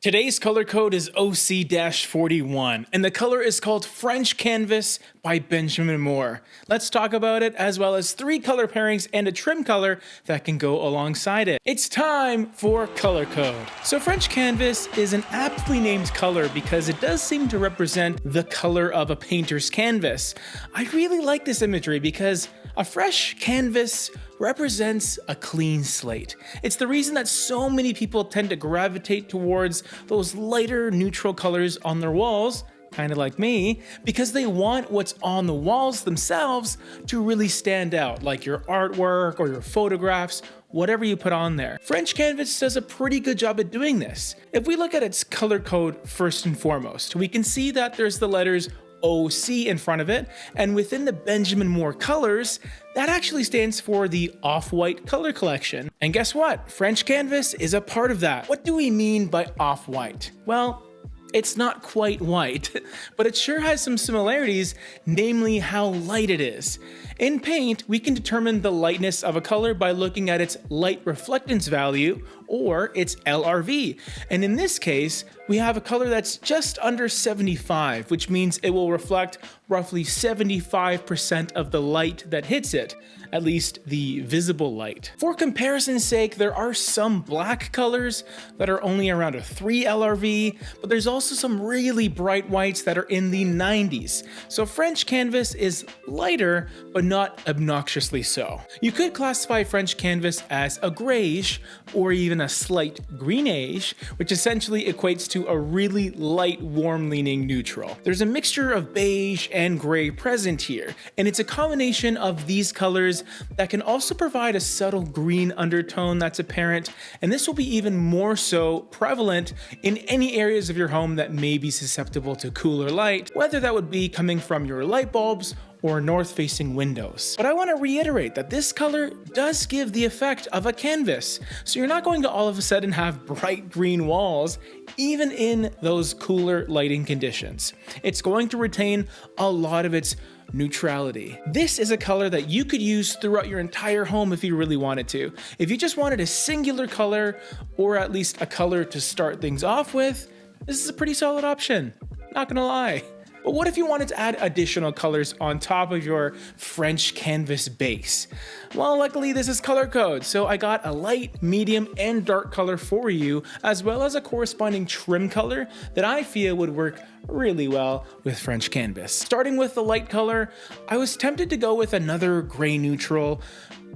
Today's color code is OC-41, and the color is called French Canvas by Benjamin Moore. Let's talk about it, as well as 3 color pairings and a trim color that can go alongside it. It's time for color code. So French Canvas is an aptly named color because it does seem to represent the color of a painter's canvas. I really like this imagery because a fresh canvas represents a clean slate. It's the reason that so many people tend to gravitate towards those lighter neutral colors on their walls, kind of like me, because they want what's on the walls themselves to really stand out, like your artwork or your photographs, whatever you put on there. French Canvas does a pretty good job at doing this. If we look at its color code first and foremost, we can see that there's the letters OC in front of it, and within the Benjamin Moore colors, that actually stands for the OffWhite color collection. And guess what? French Canvas is a part of that. What do we mean by off-white? Well, it's not quite white, but it sure has some similarities, namely how light it is. In paint, we can determine the lightness of a color by looking at its light reflectance value, or its LRV. And in this case, we have a color that's just under 75, which means it will reflect roughly 75% of the light that hits it, at least the visible light. For comparison's sake, there are some black colors that are only around a 3 LRV, but there's also some really bright whites that are in the 90s. So French Canvas is lighter, but not obnoxiously so. You could classify French Canvas as a grayish, or even a slight greenish, which essentially equates to a really light, warm-leaning neutral. There's a mixture of beige and gray present here, and it's a combination of these colors that can also provide a subtle green undertone that's apparent, and this will be even more so prevalent in any areas of your home that may be susceptible to cooler light, whether that would be coming from your light bulbs or north-facing windows. But I want to reiterate that this color does give the effect of a canvas, so you're not going to all of a sudden have bright green walls, even in those cooler lighting conditions. It's going to retain a lot of its neutrality. This is a color that you could use throughout your entire home if you really wanted to. If you just wanted a singular color, or at least a color to start things off with, this is a pretty solid option, not gonna lie. But what if you wanted to add additional colors on top of your French Canvas base? Well, luckily this is color code, so I got a light, medium, and dark color for you, as well as a corresponding trim color that I feel would work really well with French Canvas. Starting with the light color, I was tempted to go with another gray neutral,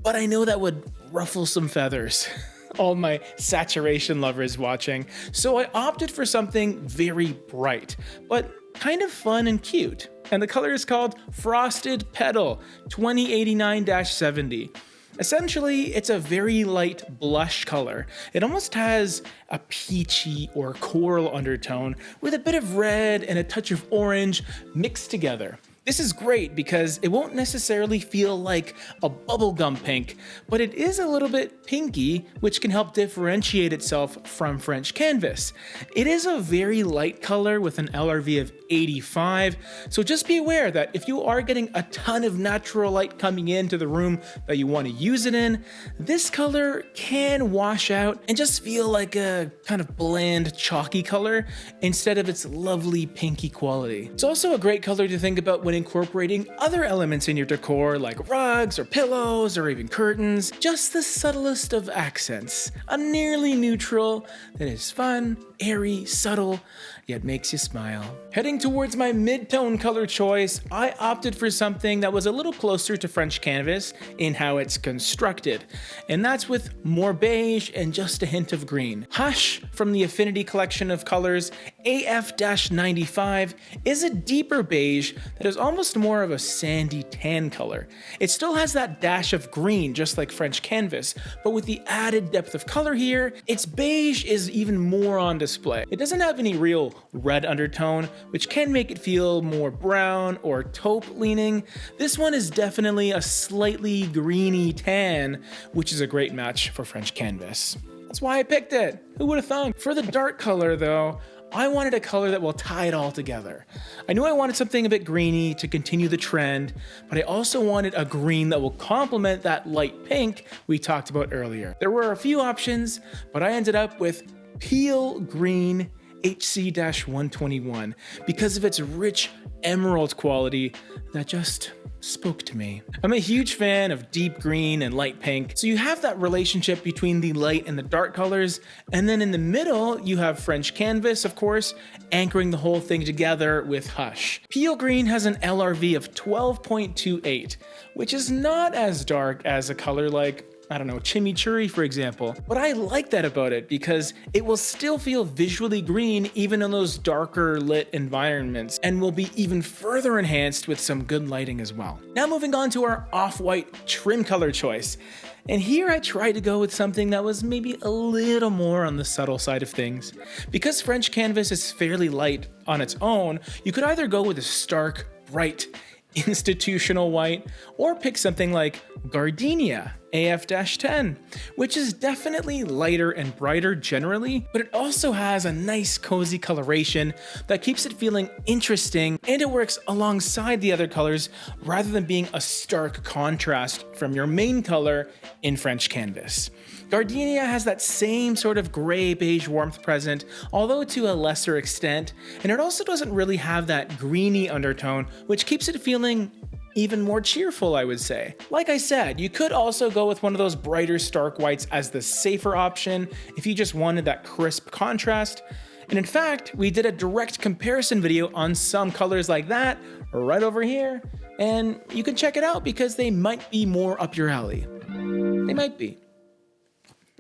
but I know that would ruffle some feathers. All my saturation lovers watching. So I opted for something very bright, but kind of fun and cute. And the color is called Frosted Petal 2089-70. Essentially, it's a very light blush color. It almost has a peachy or coral undertone with a bit of red and a touch of orange mixed together. This is great because it won't necessarily feel like a bubblegum pink, but it is a little bit pinky, which can help differentiate itself from French Canvas. It is a very light color with an LRV of 85, so just be aware that if you are getting a ton of natural light coming into the room that you want to use it in, this color can wash out and just feel like a kind of bland, chalky color instead of its lovely pinky quality. It's also a great color to think about when incorporating other elements in your decor like rugs or pillows or even curtains. Just the subtlest of accents. A nearly neutral that is fun, airy, subtle, yet makes you smile. Heading towards my mid-tone color choice, I opted for something that was a little closer to French Canvas in how it's constructed, and that's with more beige and just a hint of green. Hush from the Affinity collection of colors AF-95 is a deeper beige that is almost more of a sandy tan color. It still has that dash of green just like French Canvas, but with the added depth of color here, its beige is even more on display. It doesn't have any real red undertone, which can make it feel more brown or taupe leaning. This one is definitely a slightly greeny tan, which is a great match for French Canvas. That's why I picked it. Who would have thunk? For the dark color though, I wanted a color that will tie it all together. I knew I wanted something a bit greeny to continue the trend, but I also wanted a green that will complement that light pink we talked about earlier. There were a few options, but I ended up with Peel Green HC-121 because of its rich emerald quality that just spoke to me. I'm a huge fan of deep green and light pink, so you have that relationship between the light and the dark colors, and then in the middle you have French Canvas, of course, anchoring the whole thing together with Hush. Peel Green has an LRV of 12.28, which is not as dark as a color like, I don't know, chimichurri, for example. But I like that about it because it will still feel visually green even in those darker lit environments, and will be even further enhanced with some good lighting as well. Now moving on to our off-white trim color choice. And here I tried to go with something that was maybe a little more on the subtle side of things. Because French Canvas is fairly light on its own, you could either go with a stark, bright, institutional white, or pick something like Gardenia AF-10, which is definitely lighter and brighter generally, but it also has a nice cozy coloration that keeps it feeling interesting, and it works alongside the other colors rather than being a stark contrast from your main color in French Canvas. Gardenia has that same sort of gray beige warmth present, although to a lesser extent, and it also doesn't really have that greeny undertone, which keeps it feeling even more cheerful, I would say. Like I said, you could also go with one of those brighter stark whites as the safer option if you just wanted that crisp contrast. And in fact, we did a direct comparison video on some colors like that right over here, and you can check it out because they might be more up your alley. They might be.